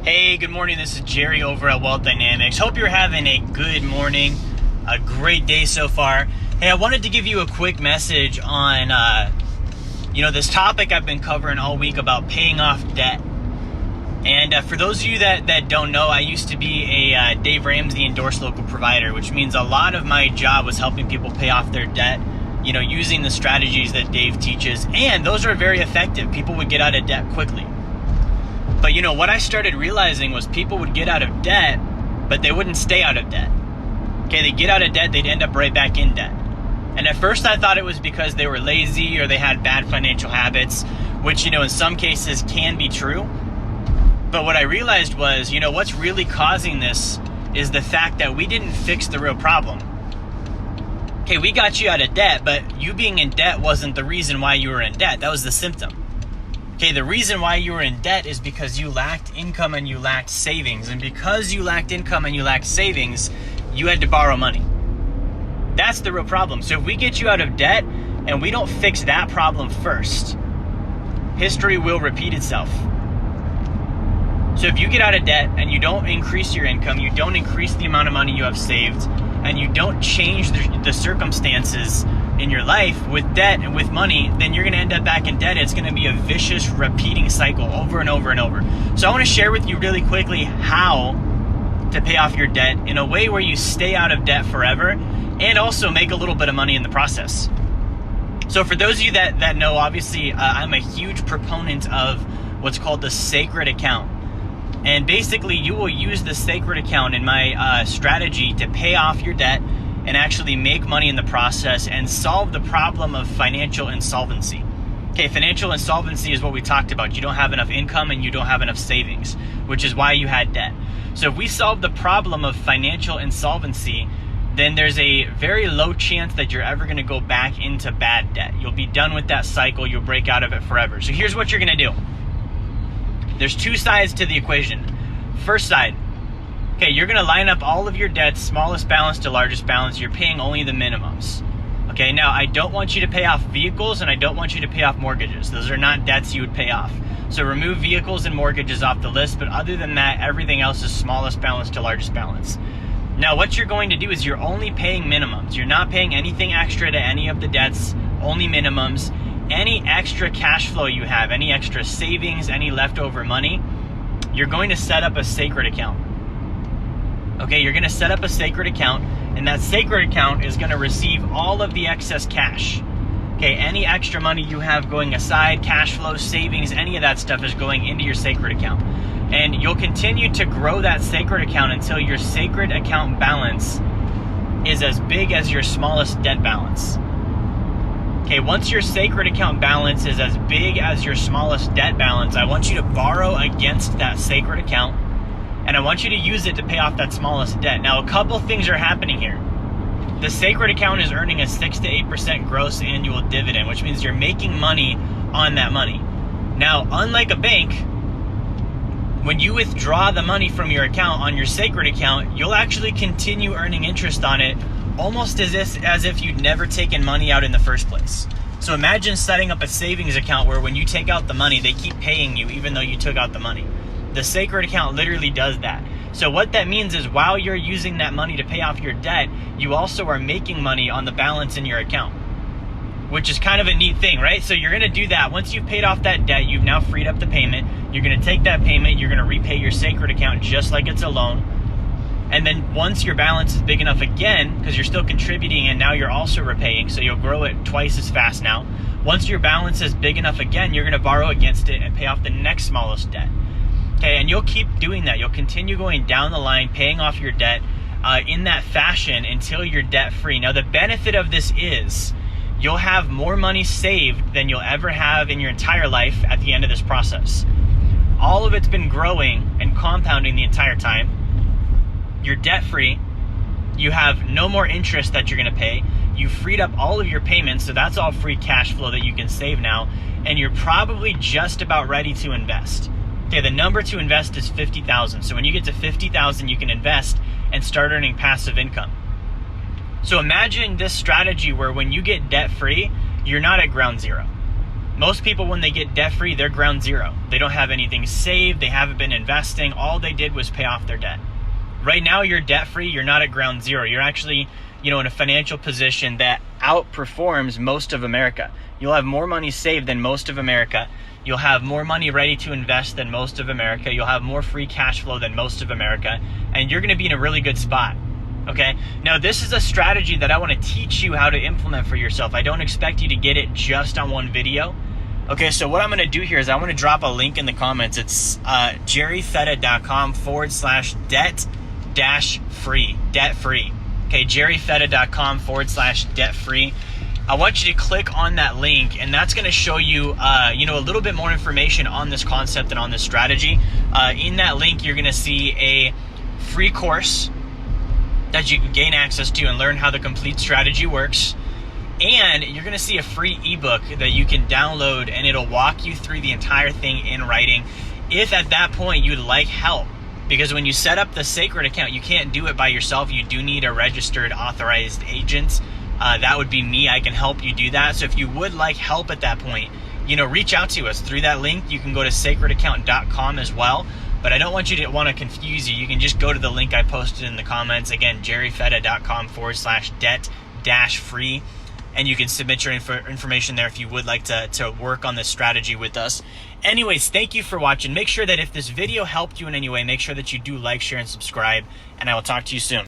Hey, good morning. This is Jerry over at Wealth Dynamics. Hope you're having a good morning, a great day so far. Hey, I wanted to give you a quick message on, this topic I've been covering all week about paying off debt. And for those of you that don't know, I used to be a Dave Ramsey endorsed local provider, which means a lot of my job was helping people pay off their debt, using the strategies that Dave teaches. And those are very effective. People would get out of debt quickly. But what I started realizing was people would get out of debt, but they wouldn't stay out of debt. Okay, they'd get out of debt, they'd end up right back in debt. And at first I thought it was because they were lazy or they had bad financial habits, which, in some cases can be true. But what I realized was, what's really causing this is the fact that we didn't fix the real problem. Okay, we got you out of debt, but you being in debt wasn't the reason why you were in debt. That was the symptom. Okay, the reason why you were in debt is because you lacked income and you lacked savings. And because you lacked income and you lacked savings, you had to borrow money. That's the real problem. So if we get you out of debt and we don't fix that problem first, history will repeat itself. So if you get out of debt and you don't increase your income, you don't increase the amount of money you have saved, and you don't change the circumstances in your life with debt and with money, then you're going to end up back in debt. It's going to be a vicious repeating cycle over and over and over. So I want to share with you really quickly how to pay off your debt in a way where you stay out of debt forever and also make a little bit of money in the process. So for those of you that know, obviously I'm a huge proponent of what's called the sacred account. And basically you will use the sacred account in my strategy to pay off your debt and actually make money in the process and solve the problem of financial insolvency. Okay, financial insolvency is what we talked about. You don't have enough income and you don't have enough savings, which is why you had debt. So if we solve the problem of financial insolvency, then there's a very low chance that you're ever going to go back into bad debt. You'll be done with that cycle. You'll break out of it forever. So here's what you're going to do. There's two sides to the equation. First side, okay, you're going to line up all of your debts, smallest balance to largest balance. You're paying only the minimums. Okay, now I don't want you to pay off vehicles and I don't want you to pay off mortgages. Those are not debts you would pay off. So remove vehicles and mortgages off the list, but other than that, everything else is smallest balance to largest balance. Now what you're going to do is you're only paying minimums. You're not paying anything extra to any of the debts, only minimums. Any extra cash flow you have, any extra savings, any leftover money, you're going to set up a sacred account. Okay, you're going to set up a sacred account, and that sacred account is going to receive all of the excess cash. Okay, any extra money you have going aside, cash flow, savings, any of that stuff is going into your sacred account. And you'll continue to grow that sacred account until your sacred account balance is as big as your smallest debt balance. Okay, once your sacred account balance is as big as your smallest debt balance, I want you to borrow against that sacred account, and I want you to use it to pay off that smallest debt. Now, a couple things are happening here. The sacred account is earning a 6 to 8% gross annual dividend, which means you're making money on that money. Now, unlike a bank, when you withdraw the money from your account on your sacred account, you'll actually continue earning interest on it almost as if you'd never taken money out in the first place. So imagine setting up a savings account where when you take out the money, they keep paying you even though you took out the money. The sacred account literally does that. So what that means is while you're using that money to pay off your debt, you also are making money on the balance in your account, which is kind of a neat thing, right? So you're going to do that. Once you've paid off that debt, you've now freed up the payment. You're going to take that payment, you're going to repay your sacred account just like it's a loan. And then once your balance is big enough again, because you're still contributing and now you're also repaying, so you'll grow it twice as fast now. Once your balance is big enough again, you're going to borrow against it and pay off the next smallest debt. Okay, and you'll keep doing that. You'll continue going down the line, paying off your debt in that fashion until you're debt free. Now, the benefit of this is you'll have more money saved than you'll ever have in your entire life at the end of this process. All of it's been growing and compounding the entire time. You're debt free. You have no more interest that you're going to pay. You freed up all of your payments, so that's all free cash flow that you can save now. And you're probably just about ready to invest. Okay, the number to invest is 50,000. So when you get to 50,000, you can invest and start earning passive income. So imagine this strategy where when you get debt free, you're not at ground zero. Most people, when they get debt free, they're ground zero. They don't have anything saved. They haven't been investing. All they did was pay off their debt. Right now, you're debt free. You're not at ground zero. You're actually, in a financial position that outperforms most of America. You'll have more money saved than most of America. You'll have more money ready to invest than most of America. You'll have more free cash flow than most of America. And you're going to be in a really good spot. Okay. Now, this is a strategy that I want to teach you how to implement for yourself. I don't expect you to get it just on one video. Okay, so what I'm going to do here is I want to drop a link in the comments. It's jerryfetta.com/debt-free. Debt free. Okay, jerryfetta.com/debt free. I want you to click on that link, and that's going to show you, a little bit more information on this concept and on this strategy. In that link, you're going to see a free course that you can gain access to and learn how the complete strategy works. And you're going to see a free ebook that you can download, and it'll walk you through the entire thing in writing. If at that point you'd like help, because when you set up the Sacred account, you can't do it by yourself. You do need a registered, authorized agent. That would be me. I can help you do that. So if you would like help at that point, reach out to us through that link. You can go to sacredaccount.com as well. But I don't want you to want to confuse you. You can just go to the link I posted in the comments. Again, jerryfetta.com/debt-free. And you can submit your information there if you would like to work on this strategy with us. Anyways, thank you for watching. Make sure that if this video helped you in any way, make sure that you do like, share, and subscribe. And I will talk to you soon.